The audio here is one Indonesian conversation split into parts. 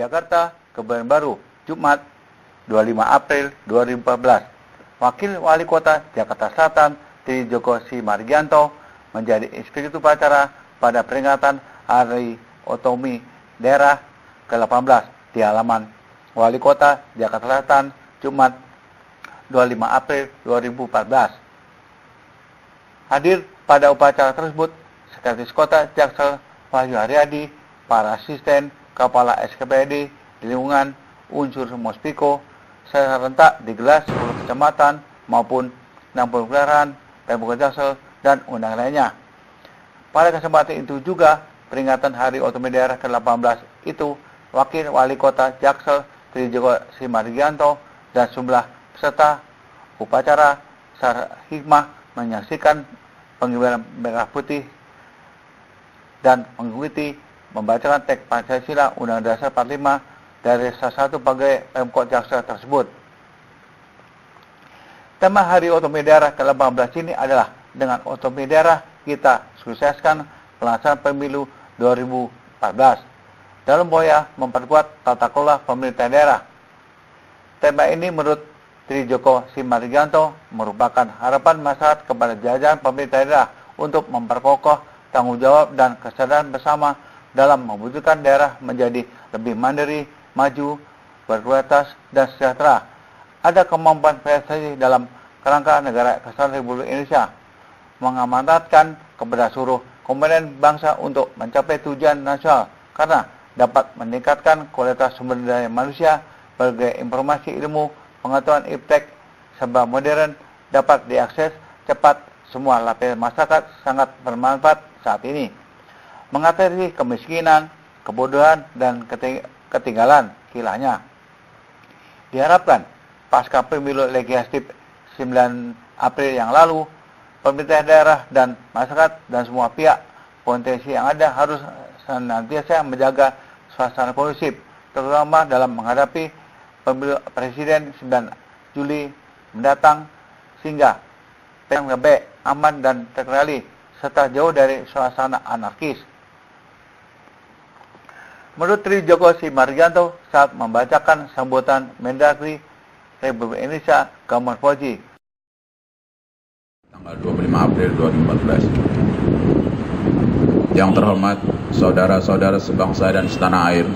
Jakarta, Kebayoran Baru, Jumat 25 April 2014. Wakil Wali Kota Jakarta Selatan, Tri Joko Simargianto, menjadi inspektur upacara pada peringatan Hari Otonomi Daerah ke-18 di halaman Wali Kota Jakarta Selatan, Jumat 25 April 2014. Hadir pada upacara tersebut Sekretaris Kota Jaksel Wahyu Haryadi, para asisten, kepala SKPD di lingkungan unsur Mospiko, serentak digelar 10 kecamatan maupun 60 kelurahan, Pemkot Jaksel, dan undang lainnya. Pada kesempatan itu juga, peringatan Hari Otonomi Daerah ke-18 itu, Wakil Wali Kota Jaksel Tri Joko Simargianto dan sejumlah peserta upacara secara hikmah menyaksikan pengibaran merah putih dan mengikuti membacakan teks Pancasila Undang-Undang Dasar 45 dari salah satu pegawai Pemkot Jaksel tersebut. Tema Hari Otonomi Daerah ke-18 ini adalah dengan otonomi daerah kita sukseskan pelaksanaan pemilu 2014 dalam upaya memperkuat tata kelola pemerintah daerah. Tema ini menurut Tri Joko Simargianto merupakan harapan masyarakat kepada jajaran pemerintah daerah untuk memperkokoh tanggung jawab dan kesadaran bersama dalam mewujudkan daerah menjadi lebih mandiri, maju, berkualitas, dan sejahtera. Ada kemampuan prestasi dalam kerangka negara kesatuan Republik Indonesia, mengamanatkan kepada seluruh komponen bangsa untuk mencapai tujuan nasional karena dapat meningkatkan kualitas sumber daya manusia, berbagai informasi ilmu, pengetahuan iptek, serba modern, dapat diakses cepat semua lapisan masyarakat sangat bermanfaat saat ini. Mengatasi kemiskinan, kebodohan, dan ketinggalan kilanya. Diharapkan pasca pemilu legislatif 9 April yang lalu, pemerintah daerah dan masyarakat dan semua pihak potensi yang ada harus senantiasa menjaga suasana kondusif, terutama dalam menghadapi pemilu presiden 9 Juli mendatang, sehingga PNKB aman dan terkendali serta jauh dari suasana anarkis. Menurut Tri Joko Simargianto saat membacakan sambutan Mendagri Republik Indonesia Gamawan Fauzi tanggal 25 April 2014. Yang terhormat saudara-saudara sebangsa dan setanah air,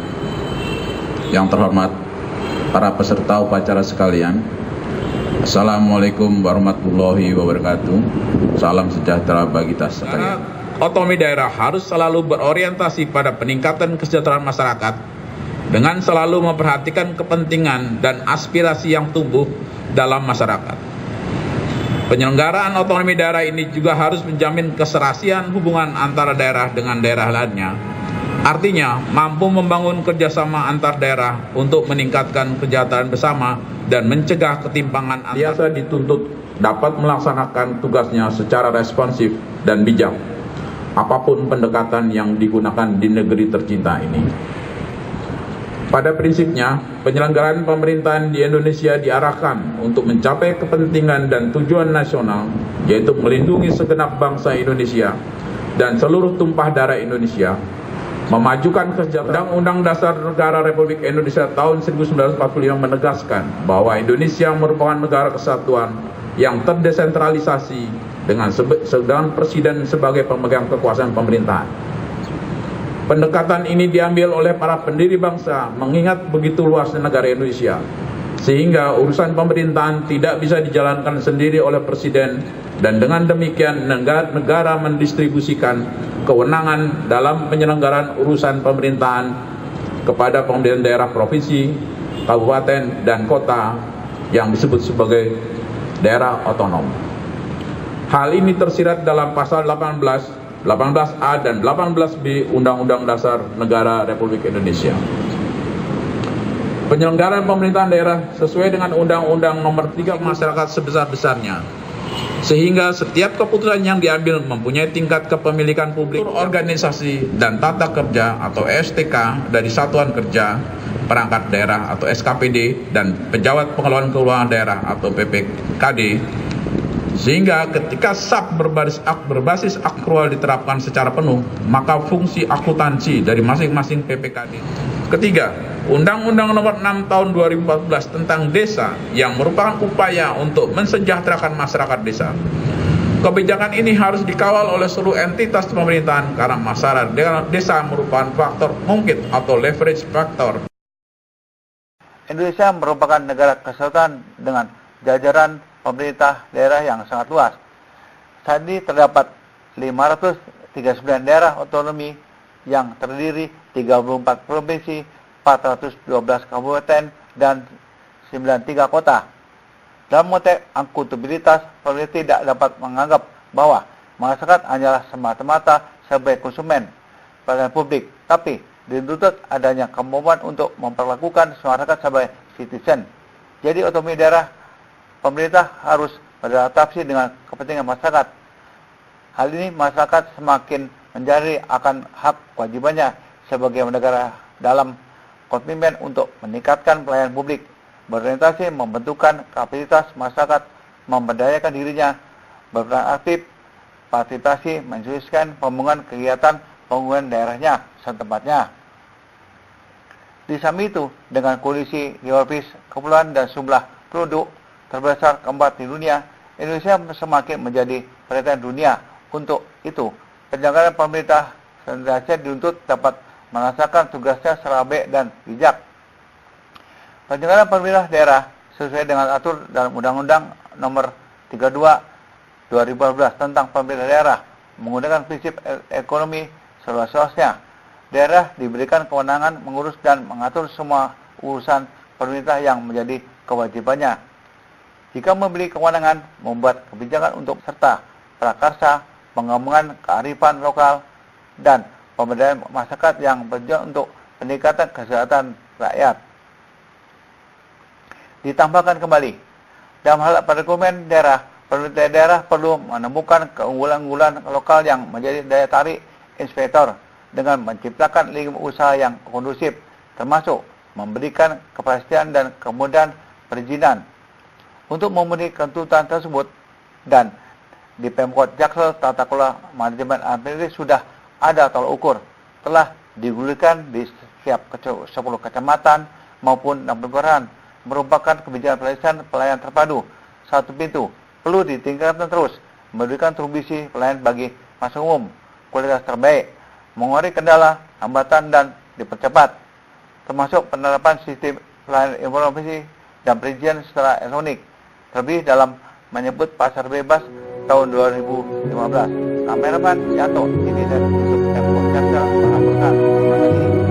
yang terhormat para peserta upacara sekalian, Assalamualaikum warahmatullahi wabarakatuh. Salam sejahtera bagi kita sekalian. Otonomi daerah harus selalu berorientasi pada peningkatan kesejahteraan masyarakat dengan selalu memperhatikan kepentingan dan aspirasi yang tumbuh dalam masyarakat. Penyelenggaraan otonomi daerah ini juga harus menjamin keserasian hubungan antara daerah dengan daerah lainnya. Artinya, mampu membangun kerjasama antar daerah untuk meningkatkan kesejahteraan bersama dan mencegah ketimpangan antar. Biasa dituntut dapat melaksanakan tugasnya secara responsif dan bijak, apapun pendekatan yang digunakan di negeri tercinta ini. Pada prinsipnya, penyelenggaraan pemerintahan di Indonesia diarahkan untuk mencapai kepentingan dan tujuan nasional, yaitu melindungi segenap bangsa Indonesia dan seluruh tumpah darah Indonesia, memajukan kesejahteraan. Undang-Undang Dasar Negara Republik Indonesia tahun 1945 menegaskan bahwa Indonesia merupakan negara kesatuan yang terdesentralisasi dengan presiden sebagai pemegang kekuasaan pemerintahan. Pendekatan ini diambil oleh para pendiri bangsa mengingat begitu luasnya negara Indonesia, sehingga urusan pemerintahan tidak bisa dijalankan sendiri oleh presiden, dan dengan demikian negara mendistribusikan kewenangan dalam penyelenggaraan urusan pemerintahan kepada pemerintahan daerah provinsi, kabupaten, dan kota yang disebut sebagai daerah otonom. Hal ini tersirat dalam pasal 18A dan 18B Undang-Undang Dasar Negara Republik Indonesia. Penyelenggaraan pemerintahan daerah sesuai dengan Undang-Undang Nomor 3 masyarakat sebesar-besarnya, sehingga setiap keputusan yang diambil mempunyai tingkat kepemilikan publik. Organisasi dan tata kerja atau STK dari Satuan Kerja Perangkat Daerah atau SKPD dan pejabat pengelolaan keuangan daerah atau PPKD, sehingga ketika SAP berbasis akrual diterapkan secara penuh, maka fungsi akuntansi dari masing-masing PPKD Ketiga, Undang-Undang Nomor 6 Tahun 2014 tentang Desa yang merupakan upaya untuk mensejahterakan masyarakat desa. Kebijakan ini harus dikawal oleh seluruh entitas pemerintahan karena masyarakat desa merupakan faktor mungkin atau leverage faktor. Indonesia merupakan negara kesatuan dengan jajaran pemerintah daerah yang sangat luas. Saat ini terdapat 539 daerah otonomi yang terdiri 34 provinsi, 412 kabupaten, dan 93 kota. Dalam konteks akuntabilitas, pemerintah tidak dapat menganggap bahwa masyarakat hanyalah semata-mata sebagai konsumen pelayanan publik, tapi dituntut adanya kemampuan untuk memperlakukan masyarakat sebagai citizen. Jadi otonomi daerah, pemerintah harus beradaptasi dengan kepentingan masyarakat. Hal ini masyarakat semakin mencari akan hak kewajibannya sebagai negara dalam komitmen untuk meningkatkan pelayanan publik, berorientasi membentukkan kapasitas masyarakat, memberdayakan dirinya, berperan aktif, partisipasi, mensukseskan pembangunan kegiatan pembangunan daerahnya setempatnya. Di samping itu, dengan kondisi geografis, kepulauan dan jumlah penduduk terbesar keempat di dunia, Indonesia semakin menjadi perhatian dunia. Untuk itu, penyelenggaraan pemerintah senantiasa dituntut dapat melaksanakan tugasnya secara baik dan bijak. Penyelenggaraan pemerintah daerah sesuai dengan atur dalam Undang-Undang Nomor 32 2012 tentang pemerintah daerah menggunakan prinsip ekonomi seluas-luasnya. Daerah diberikan kewenangan mengurus dan mengatur semua urusan pemerintah yang menjadi kewajibannya. Jika memberi kewenangan, membuat kebijakan untuk serta prakarsa, pengembangan kearifan lokal, dan pemberdayaan masyarakat yang bertujuan untuk peningkatan kesejahteraan rakyat. Ditambahkan kembali, dalam hal perekonomian daerah, pemerintah daerah perlu menemukan keunggulan-unggulan lokal yang menjadi daya tarik investor dengan menciptakan lingkungan usaha yang kondusif, termasuk memberikan kepastian dan kemudahan perizinan. Untuk memenuhi tuntutan tersebut, dan di Pemkot Jaksel, tata kelola manajemen administrasi sudah ada tolak ukur, telah digulirkan di setiap 10 kecamatan maupun 6 kelurahan, merupakan kebijakan pelayanan terpadu satu pintu, perlu ditingkatkan terus, memberikan kontribusi pelayanan bagi masyarakat umum, kualitas terbaik, mengurangi kendala, hambatan, dan dipercepat, termasuk penerapan sistem pelayanan informasi dan perizinan secara elektronik, terlebih dalam menyebut pasar bebas tahun 2015. Kameraman Yanto, ini dan untuk Pemkot Jaksel melaporkan. Terima kasih.